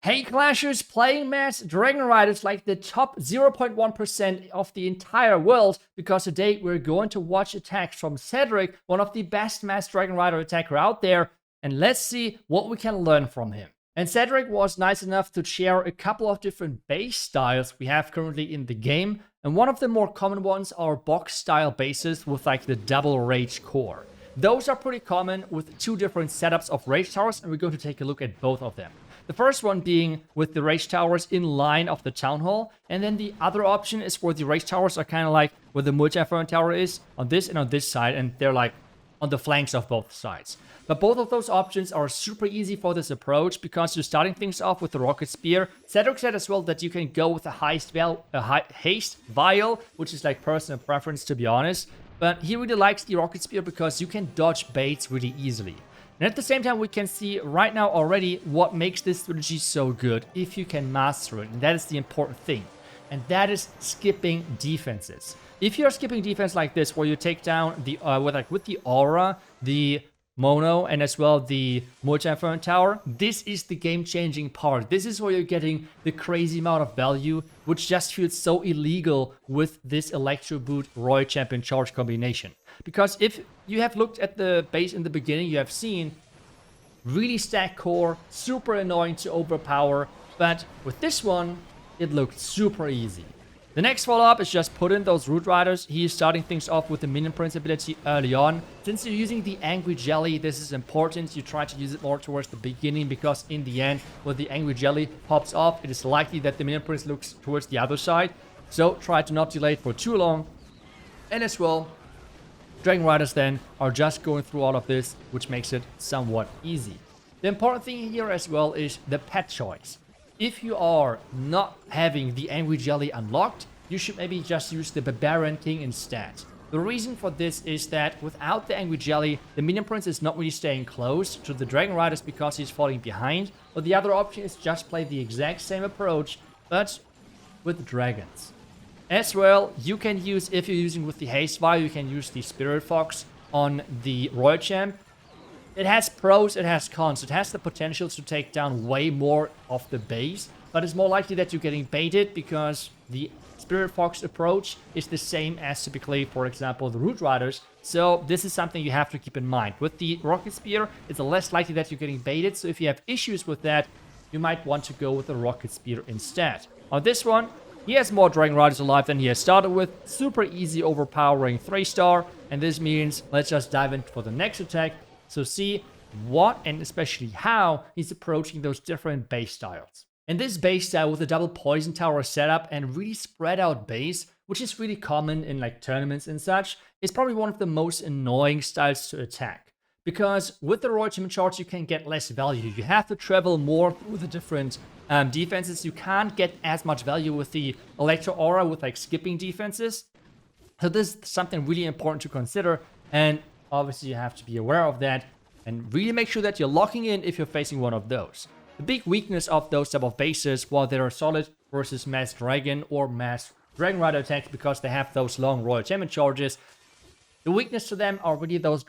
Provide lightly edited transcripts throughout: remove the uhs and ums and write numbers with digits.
Hey Clashers, playing Mass Dragon Riders like the top 0.1% of the entire world, because today we're going to watch attacks from Cedric, one of the best Mass Dragon Rider attacker out there, and let's see what we can learn from him. And Cedric was nice enough to share a couple of different base styles we have currently in the game, and one of the more common ones are box style bases with like the double rage core. Those are pretty common with two different setups of rage towers, and we're going to take a look at both of them. The first one being with the rage towers in line of the town hall, and then the other option is where the rage towers are kind of like where the multi-inferno tower is on this and on this side, and they're like on the flanks of both sides. But both of those options are super easy for this approach because you're starting things off with the rocket spear. Cedric said as well that you can go with a haste vial, which is like personal preference to be honest. But he really likes the rocket spear because you can dodge baits really easily. And at the same time, we can see right now already what makes this strategy so good if you can master it. And that is the important thing. And that is skipping defenses. If you're skipping defense like this, where you take down the with the aura, the mono, and as well the multi-inferno tower, this is the game-changing part. This is where you're getting the crazy amount of value, which just feels so illegal with this Electro Boot Royal Champion Charge combination. Because if you have looked at the base in the beginning, you have seen really stacked core, super annoying to overpower, but with this one, it looked super easy. The next follow-up is just put in those Root Riders. He is starting things off with the Minion Prince ability early on. Since you're using the Angry Jelly, this is important. You try to use it more towards the beginning because in the end, when the Angry Jelly pops off, it is likely that the Minion Prince looks towards the other side. So try to not delay it for too long. And as well, Dragon Riders then are just going through all of this, which makes it somewhat easy. The important thing here as well is the pet choice. If you are not having the Angry Jelly unlocked, you should maybe just use the Barbarian King instead. The reason for this is that without the Angry Jelly, the Minion Prince is not really staying close to the Dragon Riders because he's falling behind. But the other option is just play the exact same approach, but with dragons. As well, you can use, if you're using with the Haste Vial, you can use the Spirit Fox on the Royal Champ. It has pros, it has cons. It has the potential to take down way more of the base, but it's more likely that you're getting baited because the Spirit Fox approach is the same as typically, for example, the Root Riders. So this is something you have to keep in mind. With the Rocket Spear, it's less likely that you're getting baited, so if you have issues with that, you might want to go with the Rocket Spear instead. On this one, he has more Dragon Riders alive than he has started with. Super easy overpowering 3-star, and this means let's just dive in for the next attack. So see what and especially how he's approaching those different base styles. And this base style with a double poison tower setup and really spread out base, which is really common in like tournaments and such, is probably one of the most annoying styles to attack. Because with the Royal Champion Charge you can get less value. You have to travel more through the different defenses. You can't get as much value with the Electro Aura with like skipping defenses. So this is something really important to consider, and obviously you have to be aware of that and really make sure that you're locking in if you're facing one of those. The big weakness of those type of bases, while they are solid versus Mass Dragon or Mass Dragon Rider attacks because they have those long Royal Champion charges, the weakness to them are really those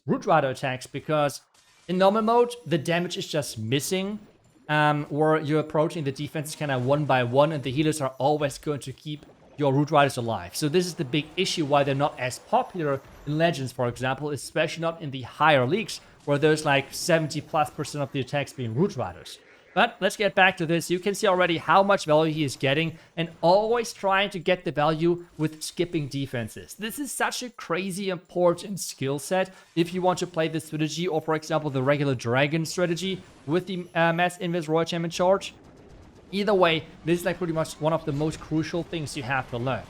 Root Rider attacks, because in normal mode the damage is just missing, where you're approaching the defenses kind of one by one and the healers are always going to keep your Root Riders alive. So this is the big issue why they're not as popular in Legends, for example, especially not in the higher leagues where there's like 70+% of the attacks being Root Riders. But let's get back to this. You can see already how much value he is getting, and always trying to get the value with skipping defenses. This is such a crazy important skill set if you want to play this strategy, or for example the regular Dragon strategy with the Mass Invis Royal Champion Charge. Either way, this is like pretty much one of the most crucial things you have to learn.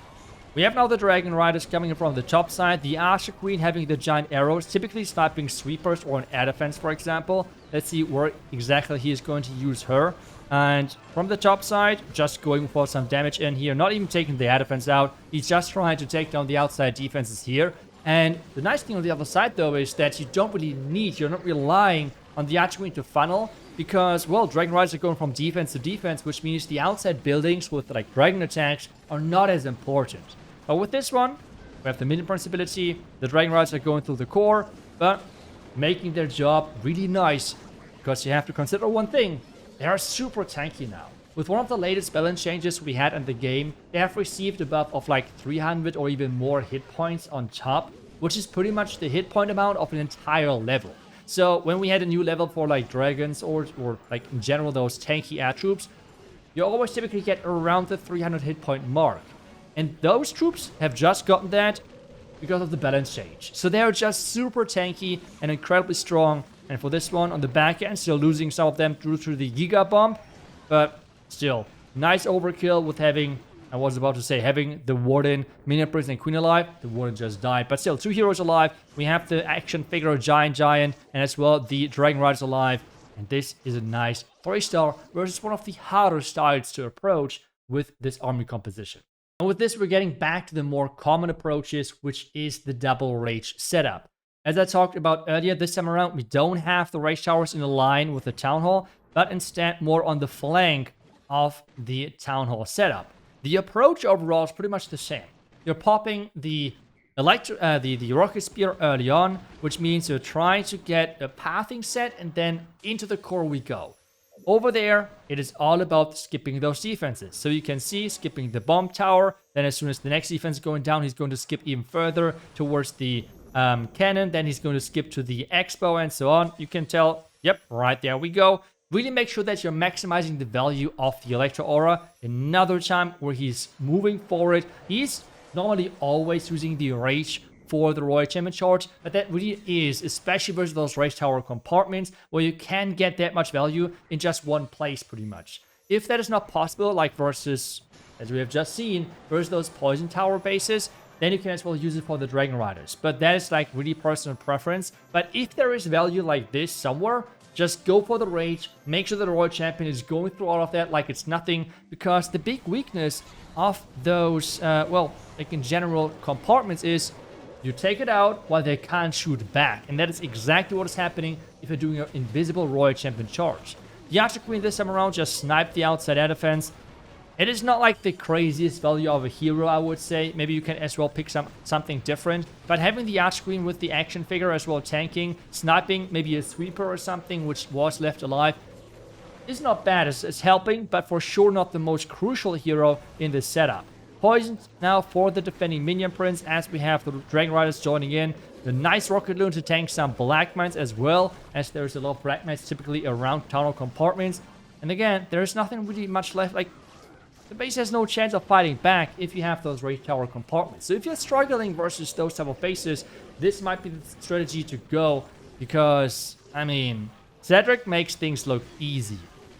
We have now the Dragon Riders coming in from the top side, the Archer Queen having the giant arrows, typically sniping sweepers or an air defense, for example. Let's see where exactly he is going to use her. And from the top side, just going for some damage in here, not even taking the air defense out. He's just trying to take down the outside defenses here. And the nice thing on the other side, though, is that you don't really need, you're not relying on the Archer Queen to funnel, because, well, Dragon Riders are going from defense to defense, which means the outside buildings with, like, dragon attacks are not as important. But with this one, we have the Minion Prince ability, the Dragon Riders are going through the core, but making their job really nice, because you have to consider one thing. they are super tanky now. With one of the latest balance changes we had in the game, they have received a buff of like 300 or even more hit points on top, which is pretty much the hit point amount of an entire level. So when we had a new level for like dragons or like in general those tanky air troops, you always typically get around the 300 hit point mark. And those troops have just gotten that because of the balance change. So they're just super tanky and incredibly strong. And for this one on the back end, still losing some of them due to the Giga Bomb. But still, nice overkill with having, I was about to say, having the Warden, Minion Prince, and Queen alive. The Warden just died. But still, 2 heroes alive. We have the action figure Giant, and as well the Dragon Riders alive. And this is a nice 3-star versus one of the harder styles to approach with this army composition. And with this, we're getting back to the more common approaches, which is the double rage setup. As I talked about earlier, this time around, we don't have the rage towers in a line with the town hall, but instead more on the flank of the town hall setup. The approach overall is pretty much the same. You're popping the rocket spear early on, which means you're trying to get a pathing set, and then into the core we go. Over there, it is all about skipping those defenses. So you can see skipping the bomb tower. Then as soon as the next defense is going down, he's going to skip even further towards the cannon. Then he's going to skip to the expo and so on. You can tell, yep, right there we go. Really make sure that you're maximizing the value of the Electro Aura. Another time where he's moving forward. He's normally always using the rage for the Royal Champion charge, but that really is, especially versus those Rage Tower compartments, where you can get that much value in just one place, pretty much. If that is not possible, like versus, as we have just seen, versus those Poison Tower bases, then you can as well use it for the Dragon Riders. But that is like really personal preference. But if there is value like this somewhere, just go for the Rage, make sure that the Royal Champion is going through all of that like it's nothing, because the big weakness of those, well, like in general, compartments is you take it out while they can't shoot back. And that is exactly what is happening if you're doing your invisible Royal Champion charge. The Archer Queen this time around just sniped the outside air defense. It is not like the craziest value of a hero, I would say. Maybe you can as well pick something different. But having the Archer Queen with the action figure as well tanking, sniping maybe a sweeper or something which was left alive, is not bad. It's helping, but for sure not the most crucial hero in this setup. Poisoned now for the defending Minion Prince, as we have the Dragon Riders joining in. The nice Rocket Loon to tank some Black Mines as well, as there's a lot of Black Mines typically around tunnel compartments. And again, there's nothing really much left. Like, the base has no chance of fighting back if you have those Rage Tower compartments. So if you're struggling versus those type of bases, this might be the strategy to go, because, I mean, Cedric makes things look easy.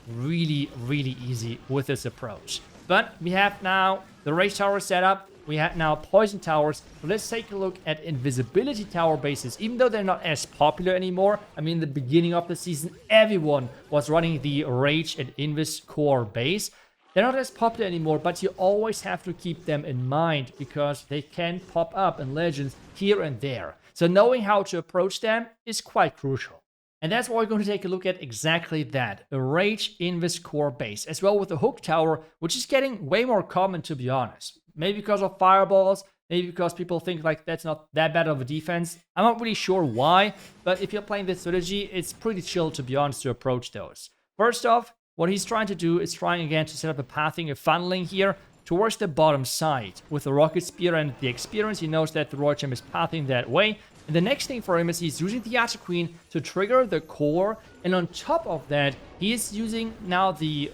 Really, really easy with this approach. But we have now the Rage Tower setup. We have now Poison Towers. Let's take a look at Invisibility Tower bases. Even though they're not as popular anymore, I mean, in the beginning of the season, everyone was running the Rage and Invis core base. They're not as popular anymore, but you always have to keep them in mind, because they can pop up in Legends here and there. So knowing how to approach them is quite crucial. And that's why we're going to take a look at exactly that. A Rage Invis core base, as well with the Hook Tower, which is getting way more common, to be honest. Maybe because of fireballs, maybe because people think like that's not that bad of a defense. I'm not really sure why, but if you're playing this strategy, it's pretty chill, to be honest, to approach those. First off, what he's trying to do is trying again to set up a pathing, a funneling here towards the bottom side. With the Rocket Spear and the experience, he knows that the Royal Champ is pathing that way. And the next thing for him is he's using the Archer Queen to trigger the core. And on top of that, he is using now the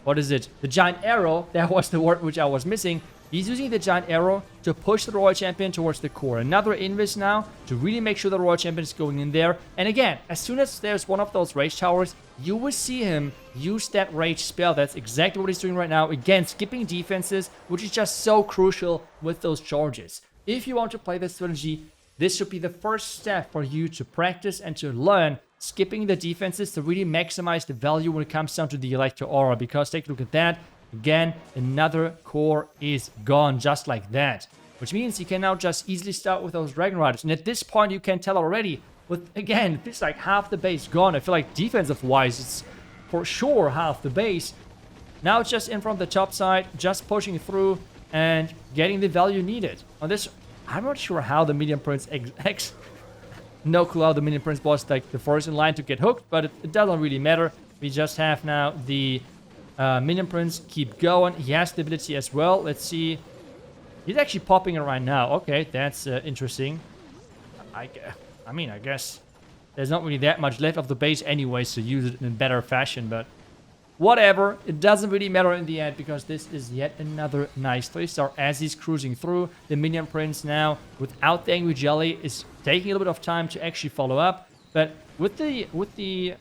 what is it? The Giant Arrow. That was the word which I was missing. He's using the Giant Arrow to push the Royal Champion towards the core. Another Invis now to really make sure the Royal Champion is going in there. And again, as soon as there's one of those Rage Towers, you will see him use that Rage spell. That's exactly what he's doing right now. Again, skipping defenses, which is just so crucial with those charges. If you want to play this strategy, this should be the first step for you to practice and to learn skipping the defenses to really maximize the value when it comes down to the Electro Aura. Because take a look at that. Again, another core is gone just like that. Which means you can now just easily start with those Dragon Riders. And at this point, you can tell already, with, again, it's like half the base gone. I feel like defensive-wise, it's for sure half the base. Now it's just in from the top side, just pushing through and getting the value needed. On this, I'm not sure how the Medium Prince No clue how the Minion Prince was like the first in line to get hooked, but it doesn't really matter. We just have now the Minion Prince keep going. He has the ability as well. Let's see. He's actually popping it right now. Okay, that's interesting. I mean, I guess there's not really that much left of the base anyway, so use it in a better fashion, but whatever. It doesn't really matter in the end because this is yet another nice 3-star as he's cruising through. The Minion Prince now, without the Angry Jelly, is taking a little bit of time to actually follow up, but with the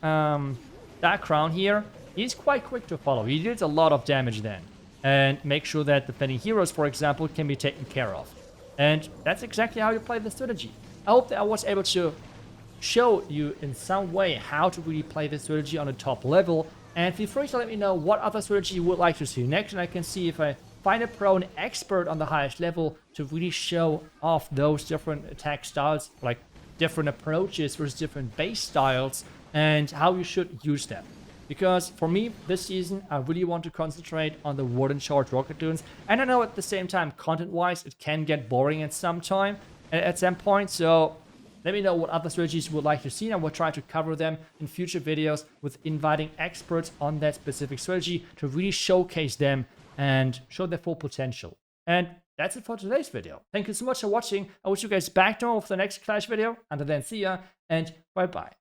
Dark Crown here, he's quite quick to follow. He deals a lot of damage then. And make sure that defending heroes, for example, can be taken care of. And that's exactly how you play the strategy. I hope that I was able to show you in some way how to really play the strategy on a top level. And feel free to let me know what other strategy you would like to see next, and I can see if I find a pro and expert on the highest level to really show off those different attack styles, like different approaches versus different base styles, and how you should use them. Because for me, this season, I really want to concentrate on the Warden Charge Rocket Dunes. And I know at the same time, content-wise, it can get boring at some point. So let me know what other strategies you would like to see, and I will try to cover them in future videos with inviting experts on that specific strategy to really showcase them and show their full potential. And that's it for today's video. Thank you so much for watching. I wish you guys back tomorrow for the next Clash video. Until then, see ya, and bye-bye.